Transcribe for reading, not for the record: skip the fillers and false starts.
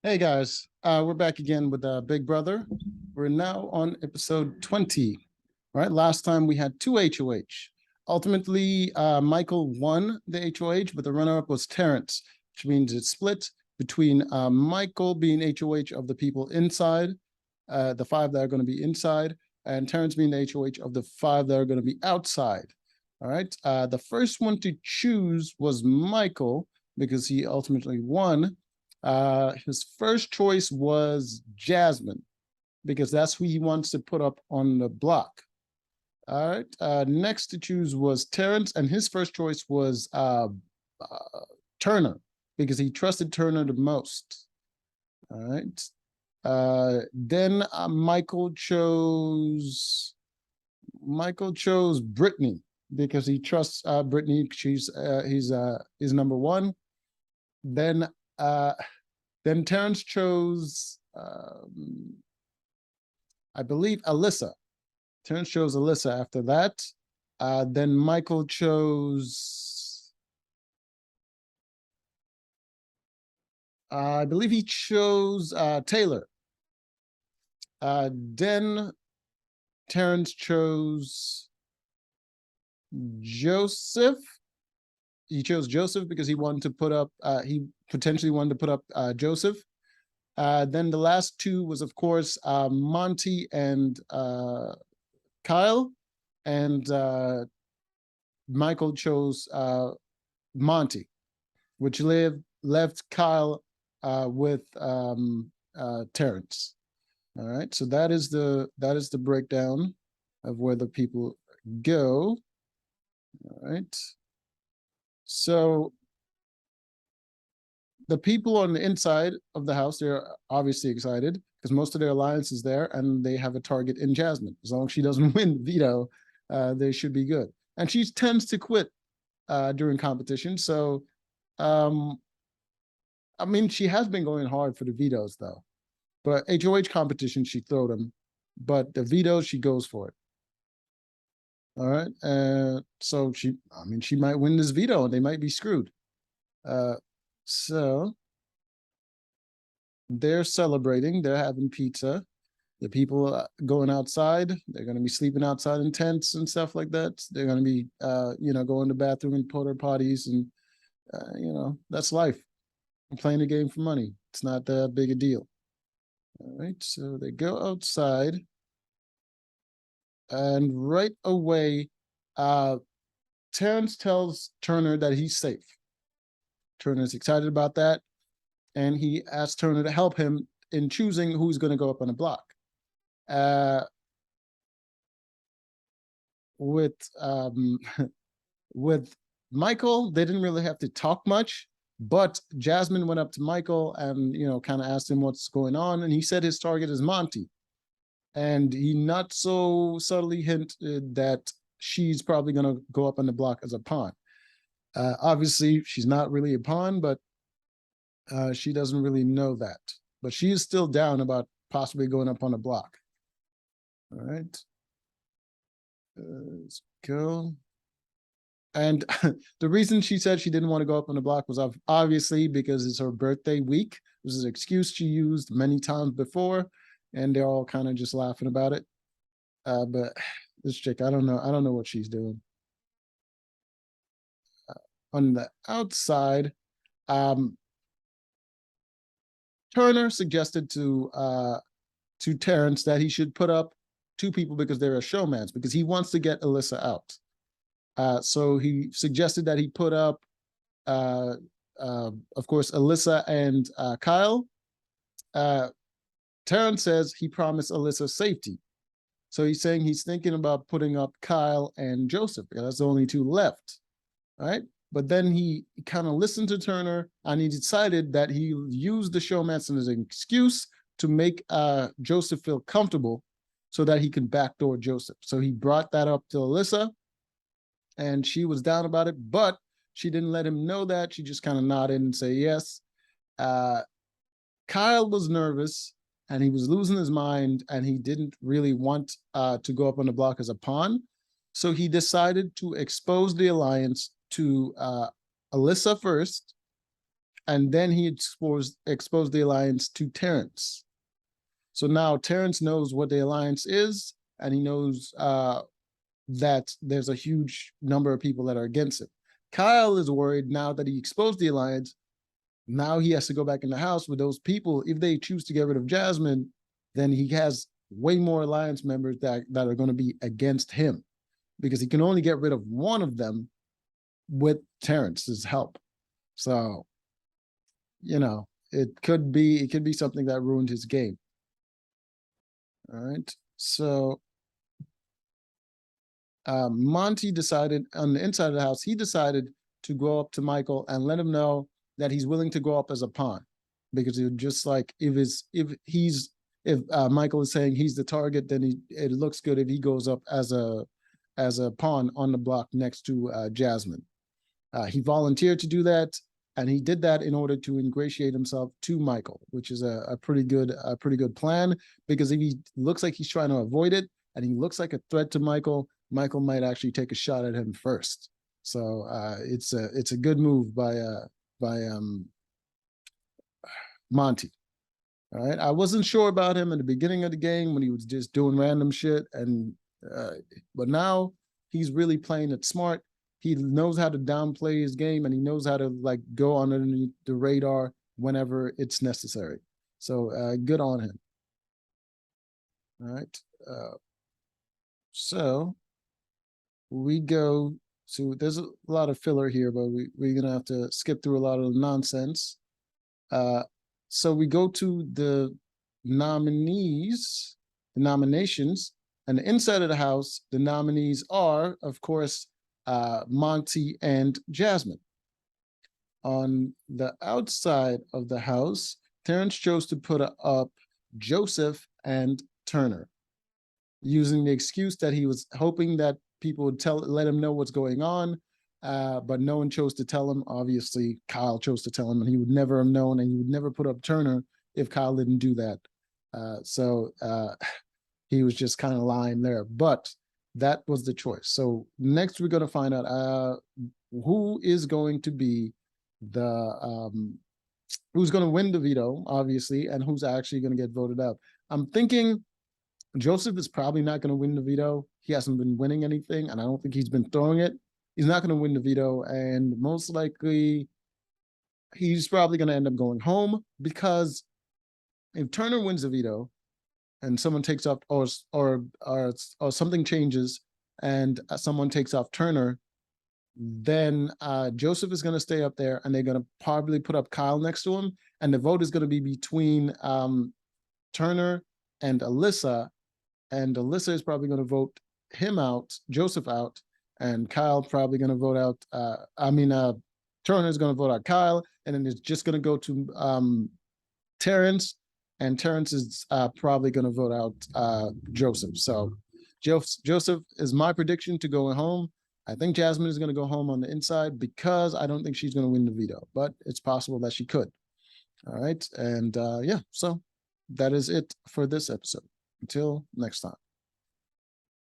Hey guys, we're back again with Big Brother. We're now on episode 20. Right, last time we had two HOH. Ultimately, Michael won the HOH, but the runner-up was Terrence, which means it's split between Michael being HOH of the people inside, the five that are going to be inside, and Terrence being the HOH of the five that are going to be outside. All right, the first one to choose was Michael because he ultimately won. His first choice was Jasmine because that's who he wants to put up on the block. All right. Next to choose was Terrence, and his first choice was Turner because he trusted Turner the most. All right. Then Michael chose Brittany because he trusts Brittany. He's number one. Then Terrence chose, I believe, Alyssa. Terrence chose Alyssa after that. Then Michael chose, I believe he chose Taylor. Then Terrence chose Joseph. He chose Joseph because he wanted to put up, he potentially wanted to put up Joseph. Then the last two was, of course, Monty and Kyle. And Michael chose Monty, which left Kyle with Terrence. All right, so that is the breakdown of where the people go. All right. So the people on the inside of the house, they're obviously excited because most of their alliance is there and they have a target in Jasmine. As long as she doesn't win veto, they should be good. And she tends to quit during competition. So, I mean, she has been going hard for the vetoes though. But HOH competition, she throw them. But the vetoes, she goes for it. All right. So she might win this veto and they might be screwed. So they're celebrating, they're having pizza. The people going outside, they're going to be sleeping outside in tents and stuff like that. They're going to be, going to the bathroom and porta potties and, that's life. I'm playing the game for money. It's not that big a deal. All right. So they go outside. And right away, Terrence tells Turner that he's safe. Turner's excited about that. And he asks Turner to help him in choosing who's going to go up on the block. With Michael, they didn't really have to talk much, but Jasmine went up to Michael and, kind of asked him what's going on. And he said his target is Monty. And he not so subtly hinted that she's probably going to go up on the block as a pawn. Obviously, she's not really a pawn, but she doesn't really know that. But she is still down about possibly going up on the block. All right. Let's go. And the reason she said she didn't want to go up on the block was obviously because it's her birthday week. This is an excuse she used many times before, and they're all kind of just laughing about it. But this chick, I don't know what she's doing. On the outside, Turner suggested to Terrence that he should put up two people because they're a showmans, because he wants to get Alyssa out. So he suggested that he put up, of course, Alyssa and Kyle. Terrence says he promised Alyssa safety. So he's saying he's thinking about putting up Kyle and Joseph, because that's the only two left, right? But then he kind of listened to Turner and he decided that he used the showmans as an excuse to make Joseph feel comfortable so that he can backdoor Joseph. So he brought that up to Alyssa and she was down about it, but she didn't let him know that. She just kind of nodded and said yes. Kyle was nervous and he was losing his mind and he didn't really want to go up on the block as a pawn. So he decided to expose the alliance to Alyssa first and then he exposed the alliance to Terrence. So now Terrence knows what the alliance is, and he knows that there's a huge number of people that are against it. Kyle is worried now that he exposed the alliance. Now he has to go back in the house with those people. If they choose to get rid of Jasmine, then he has way more alliance members that are going to be against him, because he can only get rid of one of them with Terrence's help. So, you know, it could be something that ruined his game. All right. So Monty decided on the inside of the house, he decided to go up to Michael and let him know that he's willing to go up as a pawn, because it would just like, if Michael is saying he's the target, then it looks good if he goes up as a pawn on the block next to Jasmine. He volunteered to do that, and he did that in order to ingratiate himself to Michael, which is a pretty good plan, because if he looks like he's trying to avoid it and he looks like a threat to Michael, Michael might actually take a shot at him first. So it's a good move by Monty. All right, I wasn't sure about him in the beginning of the game when he was just doing random shit, and but now he's really playing it smart. He knows how to downplay his game, and he knows how to like go underneath the radar whenever it's necessary. So good on him. All right. So we go to, there's a lot of filler here, but we're going to have to skip through a lot of nonsense. So we go to the nominees, the nominations, and the inside of the house, the nominees are, of course, Monty and Jasmine. On the outside of the house, Terrence chose to put up Joseph and Turner, using the excuse that he was hoping that people would let him know what's going on, but no one chose to tell him. Obviously, Kyle chose to tell him, and he would never have known, and he would never put up Turner if Kyle didn't do that. So he was just kind of lying there, but that was the choice. So next we're going to find out who is going to be who's going to win the veto, obviously, and who's actually going to get voted out. I'm thinking Joseph is probably not going to win the veto. He hasn't been winning anything, and I don't think he's been throwing it. He's not going to win the veto, and most likely he's probably going to end up going home, because if Turner wins the veto and someone takes off, or something changes and someone takes off Turner, then Joseph is going to stay up there, and they're going to probably put up Kyle next to him, and the vote is going to be between Turner and Alyssa, and Alyssa is probably going to vote him out, Joseph out, and Kyle probably going to vote out, Turner is going to vote out Kyle, and then it's just going to go to Terrence, and Terrence is probably going to vote out Joseph. So Joseph is my prediction to go home. I think Jasmine is going to go home on the inside, because I don't think she's going to win the veto, but it's possible that she could. All right. And yeah, so that is it for this episode. Until next time.